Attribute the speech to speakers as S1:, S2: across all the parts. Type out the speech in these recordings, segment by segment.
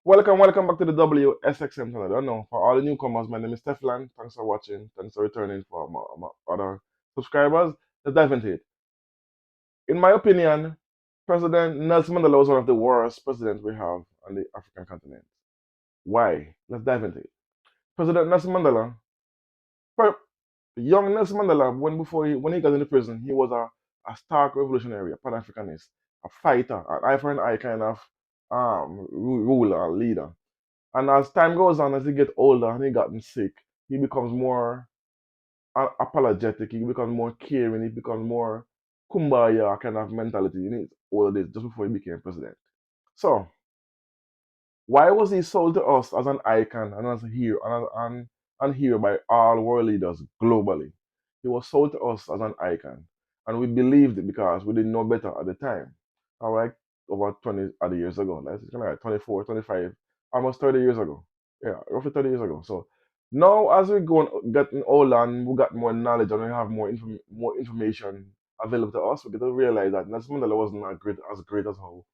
S1: Welcome back to the WSXM channel. I don't know. For all the newcomers, my name is Stefan. Thanks for watching. Thanks for returning for my other subscribers. Let's dive into it. In my opinion, President Nelson Mandela was one of the worst presidents we have on the African continent. Why? Let's dive into it. President Nelson Mandela, per- young Nelson Mandela, when he got into prison, he was a stark revolutionary, a Pan-Africanist, a fighter, an eye for an eye kind of ruler, leader. And as time goes on, as he get older and he gotten sick, he becomes more apologetic. He becomes more caring. He becomes more kumbaya kind of mentality in his older days, just before he became president. So why was he sold to us as an icon and as a hero and hero by all world leaders globally? He was sold to us as an icon, and we believed it because we didn't know better at the time. All right, over 20 other years ago, that's kind of like 24, 25, almost 30 years ago. Yeah, roughly 30 years ago. So now, as we go on, getting older and we got more knowledge and we have more information available to us, we get to realize that Nelson Mandela wasn't as great as how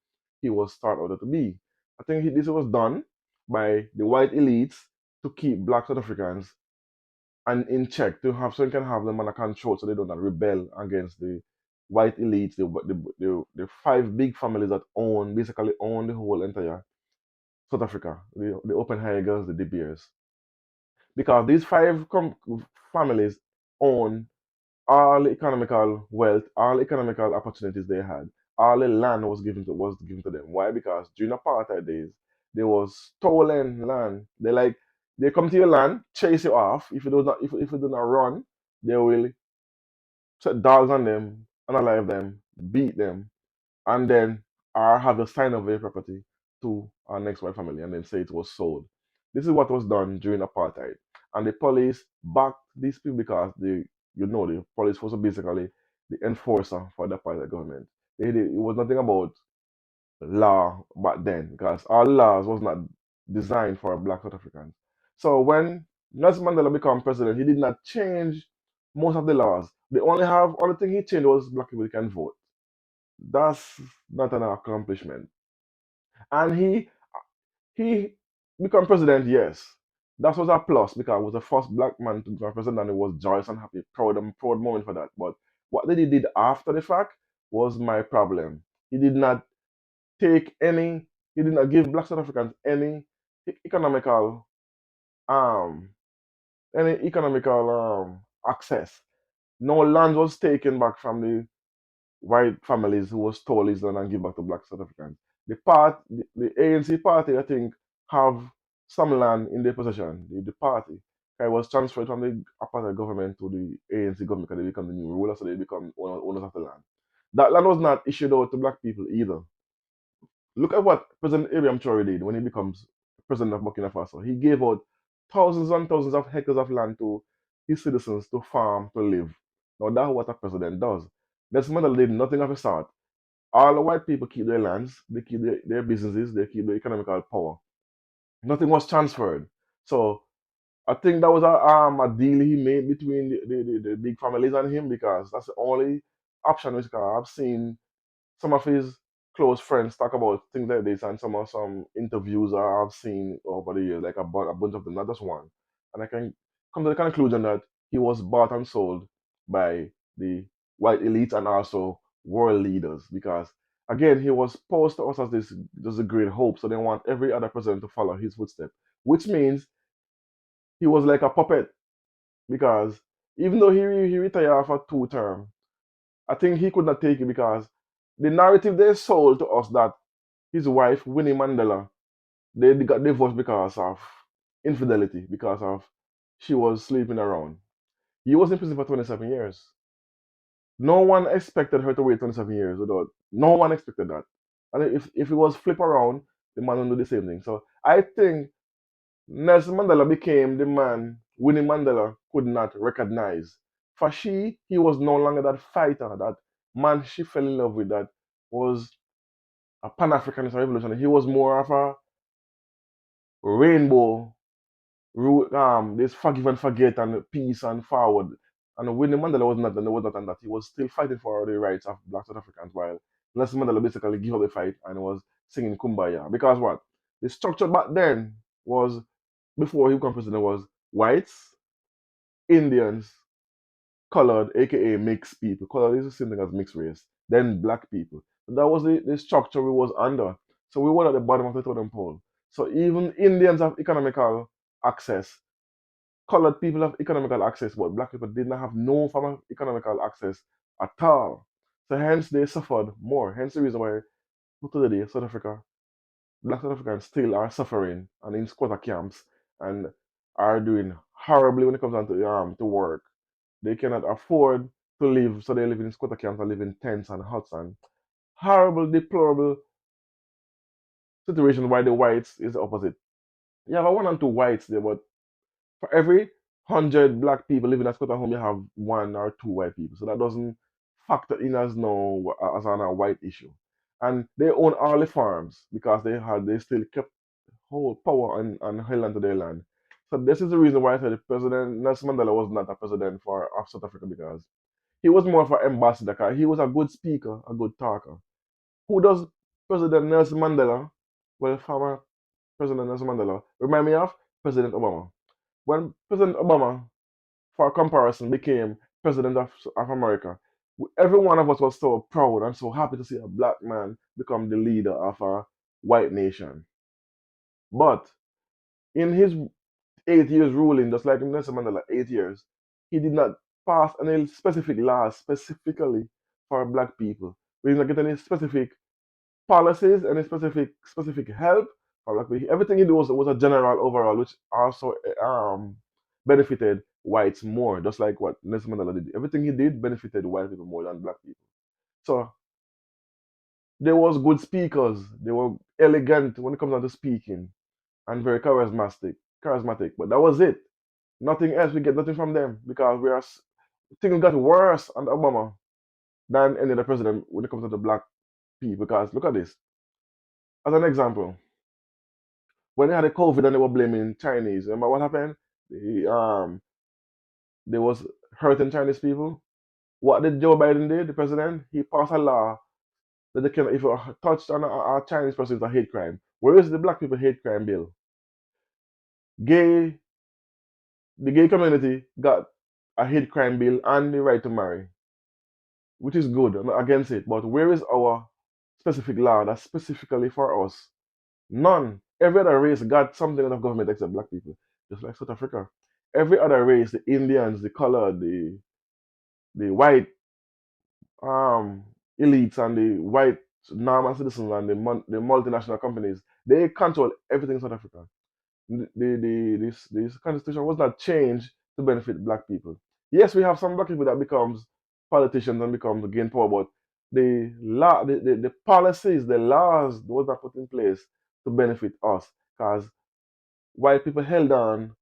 S1: he was started out to be. I think this was done by the white elites to keep black South Africans and in check to have so you can have them under control so they don't rebel against the white elites, the five big families that basically own the whole entire South Africa, the Oppenheigers, the De Beers. Because these families own all the economical wealth, all the economical opportunities they had, all the land was given to them. Why? Because during apartheid days, there was stolen land. They come to your land, chase you off. If you do not run, they will set dogs on them, unalive them, beat them, and then have a sign of their property to our next white family and then say it was sold. This is what was done during apartheid. And the police backed these people because the police was basically the enforcer for the apartheid government. It was nothing about law back then because our laws was not designed for black South Africans. So when Nelson Mandela became president, he did not change most of the laws. Only thing he changed was black people can vote. That's not an accomplishment. And he become president, yes. That was a plus because he was the first black man to become president and it was joyous and happy, proud moment for that. But what he did after the fact was my problem. He did not take any, he did not give black South Africans economical um economical access. No land was taken back from the white families who was stole his land and give back to black South Africans. The ANC party, I think, have some land in their possession. The party it was transferred from the apartheid government to the ANC government because they become the new ruler, so they become owners of the land. That land was not issued out to black people either. Look at what President Abraham Traore did when he becomes president of Burkina Faso. He gave out thousands and thousands of hectares of land to his citizens to farm, to live. Now that's what a president does. Nelson Mandela did nothing of the sort. All the white people keep their lands, they keep their businesses, they keep their economical power. Nothing was transferred. So I think that was a deal he made between the big families and him because that's the only option which I've seen some of his close friends talk about things like this, and some interviews I've seen over the years, like a bunch of them, not just one. And I can come to the conclusion that he was bought and sold by the white elites and also world leaders because again he was posed to us as this a great hope, so they want every other president to follow his footsteps, which means he was like a puppet because even though he retired after two terms, I think he could not take it because the narrative they sold to us that his wife, Winnie Mandela, they got divorced because of infidelity, because of she was sleeping around. He was in prison for 27 years. No one expected her to wait 27 years without. No one expected that. And if it was flip around, the man would do the same thing. So I think Nelson Mandela became the man Winnie Mandela could not recognize. For he was no longer that fighter, that man she fell in love with that was a Pan Africanist revolutionary. He was more of a rainbow, this forgive and forget and peace and forward. And Winnie Mandela was not on that. He was still fighting for the rights of black South Africans while Nelson Mandela basically gave up the fight and was singing Kumbaya. Because what? The structure back then was, before he became president, was whites, Indians, colored, aka mixed people. Colored is the same thing as mixed race. Then black people. That was the structure we was under. So we were at the bottom of the totem pole. So even Indians have economical access. Colored people have economical access, but black people did not have no form of economical access at all. So hence they suffered more. Hence the reason why to the day South Africa, black South Africans still are suffering and in squatter camps and are doing horribly when it comes down to work. They cannot afford to live, so they live in squatter camps and live in tents and huts and horrible, deplorable situation. Why the whites is the opposite. You have a one and two whites there, but for every 100 black people living in a squatter home, you have one or two white people. So that doesn't factor in as no as on a white issue. And they own all the farms because they still kept whole power and held onto their land. So this is the reason why I said President Nelson Mandela was not a president for of South Africa, because he was more of an ambassador. 'Cause he was a good speaker, a good talker. Who does President Nelson Mandela? Well, former President Nelson Mandela remind me of President Obama. When President Obama, for comparison, became president of America, every one of us was so proud and so happy to see a black man become the leader of a white nation. But in his 8 years ruling, just like Nelson Mandela, 8 years, he did not pass any specific laws specifically for black people. We did not get any specific policies, any specific help for black people. Everything he did was a general overall, which also benefited whites more, just like what Nelson Mandela did. Everything he did benefited white people more than black people. So they was good speakers. They were elegant when it comes down to speaking and very charismatic. But that was it. Nothing else. We get nothing from them because things got worse under Obama than any other president when it comes to the black people. Because look at this. As an example, when they had the COVID and they were blaming Chinese, remember what happened? They was hurting Chinese people. What did Joe Biden do, the president? He passed a law that they can, if you touched on a Chinese person, it's a hate crime. Where is the black people hate crime bill? Gay, the gay community got a hate crime bill and the right to marry, which is good. I'm not against it. But where is our specific law that's specifically for us? None. Every other race got something out of government except black people, just like South Africa. Every other race, the Indians, the colored, the white um, elites and the white normal citizens and the multinational companies, they control everything in South Africa. This constitution was not changed to benefit black people. Yes, we have some black people that becomes politicians and becomes gain power, but the policies, the laws was not put in place to benefit us, because white people held on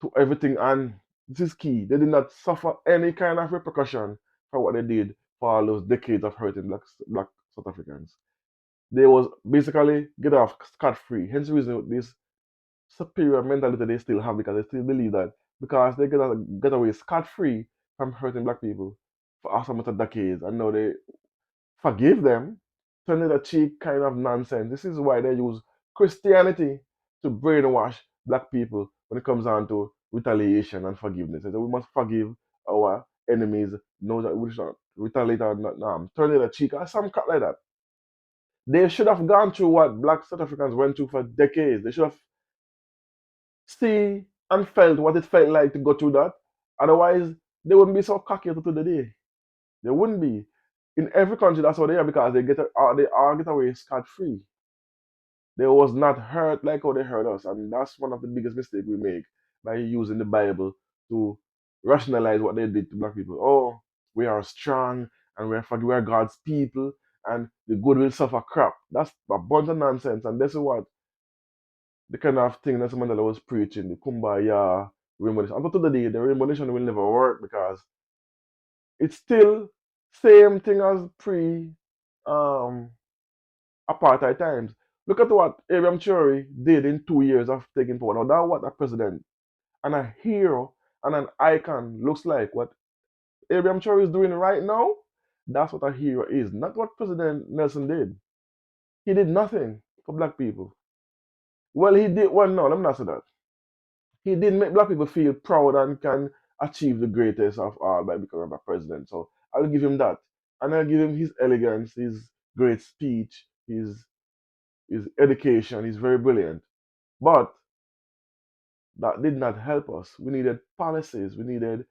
S1: to everything, and this is key. They did not suffer any kind of repercussion for what they did for all those decades of hurting black South Africans. They was basically get off scot free. Hence the reason this superior mentality they still have, because they still believe that because they get away scot free from hurting black people for so much decades, and now they forgive them, turn the cheek kind of nonsense. This is why they use Christianity to brainwash black people when it comes down to retaliation and forgiveness. They say we must forgive our enemies, know that we should not retaliate or not, turn the cheek or some crap like that. They should have gone through what black South Africans went through for decades. They should have seen and felt what it felt like to go through that. Otherwise, they wouldn't be so cocky to the day. They wouldn't be. In every country, that's what they are, because they all get away scot free. They was not hurt like how they hurt us, and that's one of the biggest mistakes we make by using the Bible to rationalize what they did to black people. Oh, we are strong and we are God's people, and the good will suffer crap. That's a bunch of nonsense, and this is what the kind of thing that Mandela was preaching, the kumbaya, rainbow nation. Until today, the rainbow nation will never work because it's still same thing as pre um apartheid times. Look at what Abraham Chori did in 2 years of taking power. Now that what a president and a hero and an icon looks like. What Abraham Chori is doing right now, that's what a hero is. Not what President Nelson did. He did nothing for black people. Well, he did. Well, no, let me not say that. He did make black people feel proud and can achieve the greatest of all by becoming a president. So I'll give him that, and I'll give him his elegance, his great speech, his education. He's very brilliant, but that did not help us. We needed policies. We needed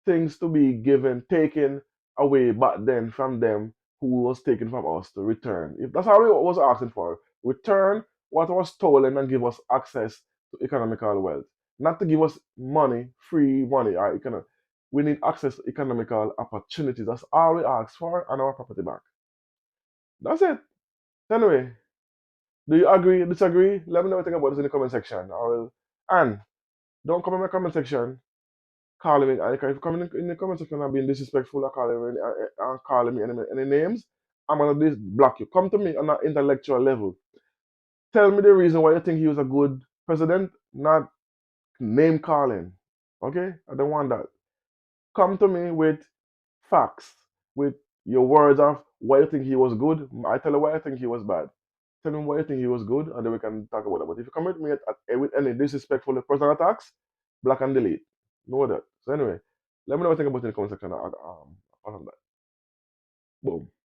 S1: things to be given, taken away back then from them who was taken from us to return. If that's all we was asking for, return what was stolen and give us access to economical wealth. Not to give us money, free money, or we need access to economical opportunities. That's all we ask for and our property back. That's it. Anyway, do you agree, disagree? Let me know what you think about this in the comment section. And don't come in my comment section calling me. If you come in the comment section and being disrespectful or calling me any names, I'm gonna block you. Come to me on an intellectual level. Tell me the reason why you think he was a good president, not name calling. Okay? I don't want that. Come to me with facts, with your words of why you think he was good. I tell you why I think he was bad. Tell me why you think he was good, and then we can talk about it. But if you come with me with any disrespectful personal attacks, block and delete. Know that. So anyway, let me know what you think about it in the comment section. Apart from that, boom.